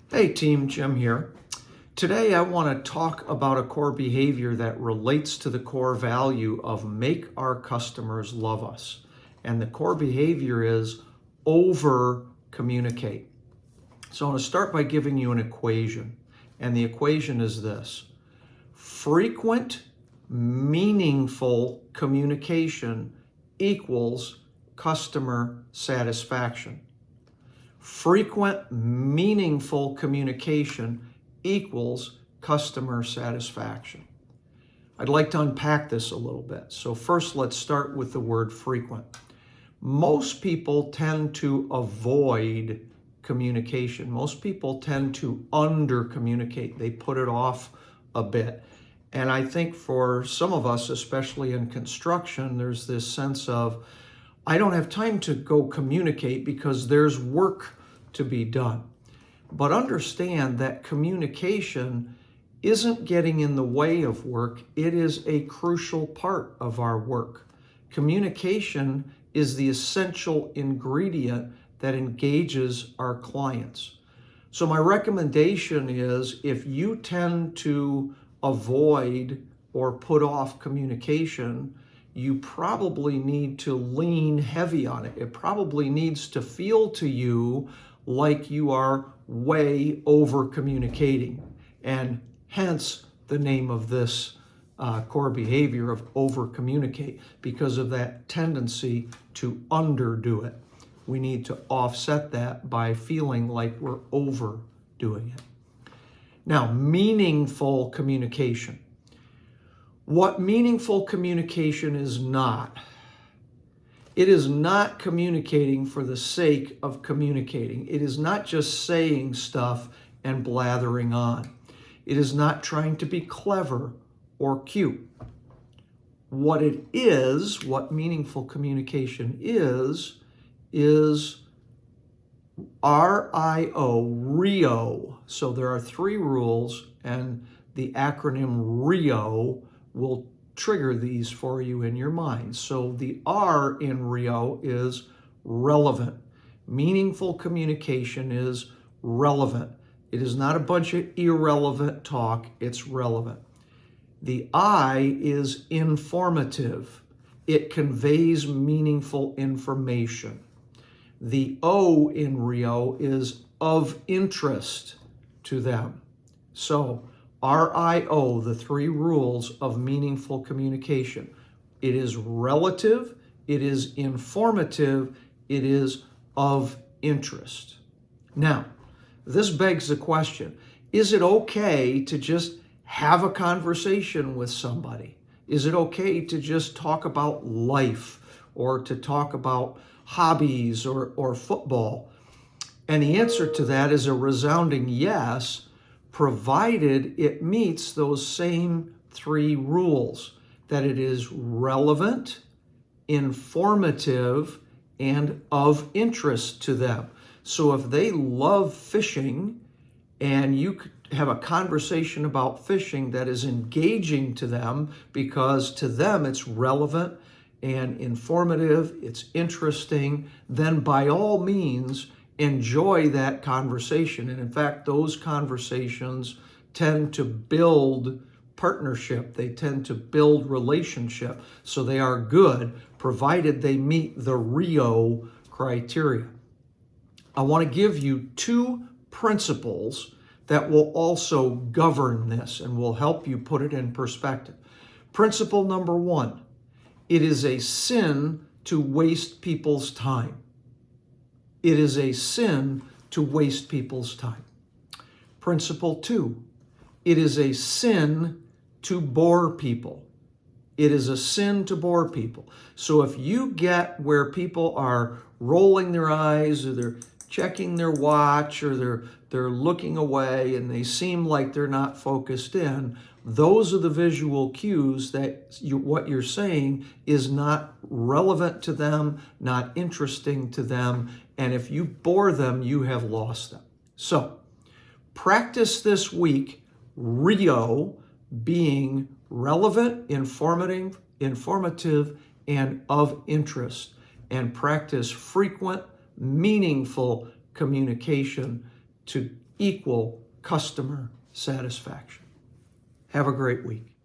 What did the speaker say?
Hey team, Jim here. Today I want to talk about a core behavior that relates to the core value of make our customers love us. And the core behavior is over communicate. So I want to start by giving you an equation. And the equation is this: frequent, meaningful communication equals customer satisfaction. Frequent, meaningful communication equals customer satisfaction. I'd like to unpack this a little bit. So first, let's start with the word frequent. Most people tend to avoid communication. Most people tend to under-communicate. They put it off a bit. And I think for some of us, especially in construction, there's this sense of, I don't have time to go communicate because there's work to be done. But understand that communication isn't getting in the way of work. It is a crucial part of our work. Communication is the essential ingredient that engages our clients. So my recommendation is, if you tend to avoid or put off communication, you probably need to lean heavy on it. It probably needs to feel to you like you are way over communicating, and hence the name of this core behavior of over communicate, because of that tendency to underdo it. We need to offset that by feeling like we're overdoing it. Now, meaningful communication. What meaningful communication is not. It is not communicating for the sake of communicating. It is not just saying stuff and blathering on. It is not trying to be clever or cute. What it is, what meaningful communication is RIO. So there are 3 rules, and the acronym RIO will trigger these for you in your mind. So the R in RIO is relevant. Meaningful communication is relevant. It is not a bunch of irrelevant talk, it's relevant. The I is informative. It conveys meaningful information. The O in RIO is of interest to them. So RIO, the 3 rules of meaningful communication. It is relative, it is informative, it is of interest. Now, this begs the question, is it okay to just have a conversation with somebody? Is it okay to just talk about life, or to talk about hobbies or football? And the answer to that is a resounding yes, provided it meets those same 3 rules, that it is relevant, informative, and of interest to them. So if they love fishing and you could have a conversation about fishing that is engaging to them, because to them it's relevant and informative, it's interesting, then by all means, enjoy that conversation. And in fact, those conversations tend to build partnership. They tend to build relationship. So they are good, provided they meet the RIO criteria. I want to give you 2 principles that will also govern this and will help you put it in perspective. Principle number 1, it is a sin to waste people's time. It is a sin to waste people's time. Principle 2, it is a sin to bore people. It is a sin to bore people. So if you get where people are rolling their eyes, or they're checking their watch, or they're looking away and they seem like they're not focused in, those are the visual cues that what you're saying is not relevant to them, not interesting to them, and if you bore them, you have lost them. So practice this week RIO being relevant, informative, and of interest, and practice frequent, meaningful communication to equal customer satisfaction. Have a great week.